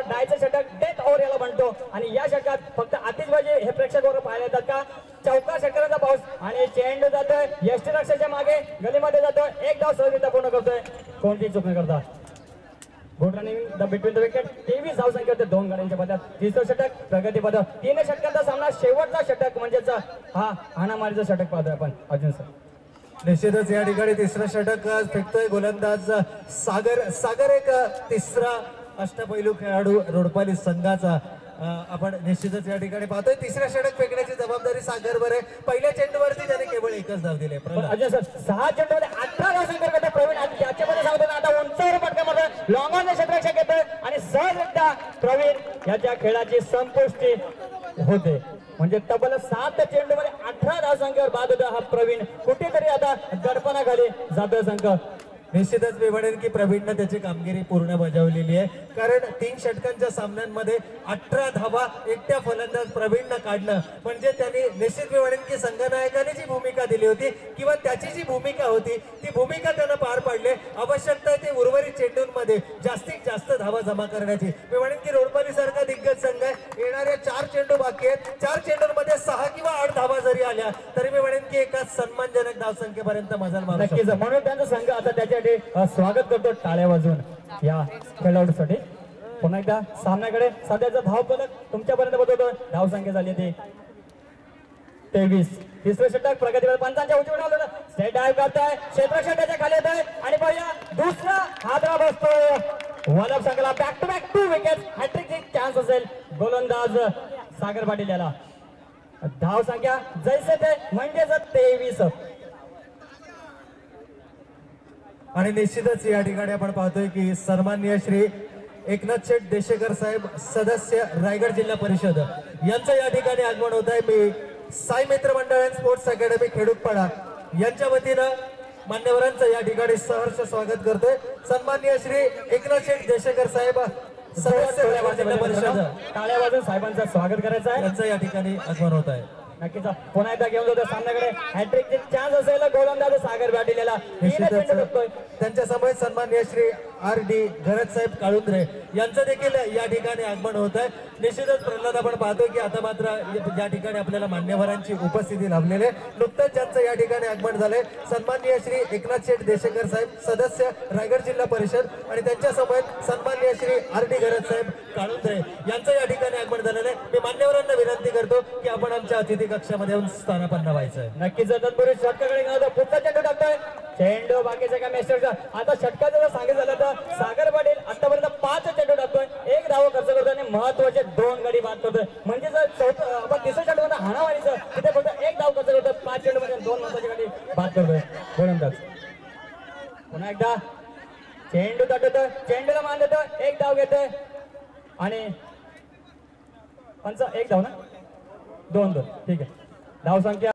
डायचं षटक death over याला म्हणतो आणि या षटकात फक्त आतिषबाजी हे प्रेक्षक वर्ग पाहायला येतात का चौका षटकाचा पाऊस आणि चेंडू जातोय यष्टीरक्षकाच्या मागे गलीमध्ये जातोय एक धाव सहजरित्या पूर्ण करतोय कोणती चूक न करता good running the between the wicket 23 धाव संख्या होते दोन गाड्यांच्या पदात तिसरं षटक प्रगतीपद तीन षटकांचा सामना शेवटचा षटक म्हणजेच हा हाणामारीचा षटक पाहतोय आपण अर्जुन सर निश्चितच या ठिकाणी तिसरं षटक फेकतोय गोलंदाज सागर एक तिसरा अष्टपैलू खेळाडू रोडपाली संघाचा आपण निश्चितच या ठिकाणी पाहतोय तिसऱ्या षटक फेकण्याची जबाबदारी सागरवर आहे पहिल्या चेंडूवरती त्याने केवळ एकच धाव दिले अजय सर 6 चेंडूमध्ये 18 धाव संपर्क प्रवीण याच्यामध्ये सांगतो आता उंचावर पटका मारतो लॉंग ऑन क्षेत्ररक्षक येतोय आणि सहजरित्या प्रवीण याच्या खेळाची संपुष्टी होते म्हणजे तब्बल 7 चेंडूमध्ये 18 धाव संख्येवर बाद होता हा प्रवीण कुठेतरी आता दडपणाखाली जातोय संघ निश्चितच मी म्हणेन की प्रवीणनं त्याची कामगिरी पूर्ण बजावलेली आहे कारण 3 षटकांच्या सामन्यांमध्ये 18 धावा एकट्या फलंदाज प्रवीणनं काढलं म्हणजे त्यांनी निश्चित मी म्हणेन की संघनायकाने जी भूमिका दिली होती किंवा त्याची जी भूमिका होती ती भूमिका त्यानं पार पाडले आवश्यकता आहे ते उर्वरित चेंडूंमध्ये जास्तीत जास्त धावा जमा करण्याची मी म्हणेन की रोडपाली सारखा दिग्गज संघ आहे येणारे 4 चेंडू बाकी आहेत 4 चेंडूंमध्ये 6 किंवा 8 धावा जरी आल्या तरी मी म्हणेन की एका सन्मानजनक धावसंख्येपर्यंत मजल मारू नक्कीच म्हणून त्यांचा संघ आता त्याच्या स्वागत करतो टाळ्या वाजवून या खेळाडूसाठी पुन्हा एकदा सामन्याकडे सध्याचा धाव फलक तुमच्यापर्यंत बघतो धाव संख्या झाली ती 23 तिसरं षटक प्रगतीवर पंचांच्या उजवीकडे आलं स्टेट डायव्ह करताय क्षेत्ररक्षक त्याच्या खाली येत आहे आणि पहिला दुसरा हादरा बसतोय वलभ संघाला back to wicket hat trick chance असेल गोलंदाज सागर पाटील याला धाव संख्या जैसे ते म्हणजेच 23 आणि निश्चितच या ठिकाणी आपण पाहतोय की सन्माननीय श्री एकनाथ शेठ देशेकर साहेब सदस्य रायगड जिल्हा परिषद यांचं या ठिकाणी आगमन होत आहे मी साई मित्र मंडळ अँड स्पोर्ट्स अकॅडमी खेडूतपाडा यांच्या वतीनं मान्यवरांचं या ठिकाणी सहर्ष स्वागत करतोय सन्माननीय श्री एकनाथ शेठ देशेकर साहेब सदस्य रायगड जिल्हा परिषद टाळ्या वाजवून साहेबांचं स्वागत करायचं आहे यांचं या ठिकाणी आगमन होत आहे नक्कीच पुन्हा एकदा घेऊन जातो सामन्याकडे हॅट्रिकचे चान्स असेल गोलंदाज सागर पाटील याला त्यांच्या समोर सन्माननीय श्री आर डी घरत साहेब काळुंद्रे यांचं देखील या ठिकाणी आगमन होत आहे निश्चितच प्रल्हाद आपण पाहतोय की आता मात्र या ठिकाणी आपल्याला मान्यवरांची उपस्थिती लाभलेली आहे नुकतंच ज्यांचं या ठिकाणी आगमन झालंय सन्माननीय श्री एकनाथ शेठ देशेकर साहेब सदस्य रायगड जिल्हा परिषद आणि त्यांच्या समोर सन्माननीय श्री आर डी घरत साहेब काळुंद्रे यांचं या ठिकाणी आगमन झालेलं आहे मी मान्यवरांना विनंती करतो की आपण आमच्या अतिथी कक्षामध्ये येऊन स्थानापन्न व्हायचंय नक्कीच तत्पूर्वी षटकाकडे गेला पुढचा चेंडू टाकतोय चेंडू बाकीच्या काय मेस्टरचा आता षटकाचं जर सांगितलं झालं तर सागर पाटील आतापर्यंत 5 चेंडू टाकतोय 1 धाव खर्च करतोय आणि महत्वाचे 2 गडी बाद करतोय म्हणजे जर आपण तिसऱ्या चेंडू हाणामारीचं तिथे फक्त 1 धाव खर्च करतोय 5 चेंडू मध्ये 2 महत्वाचे गडी बाद करतोय गोलंदाज पुन्हा एकदा चेंडू तटतोय चेंडूला मान देतोय 1 धाव घेतोय आणि पंच 1 धाव ना 2 ठीक आहे धाव संख्या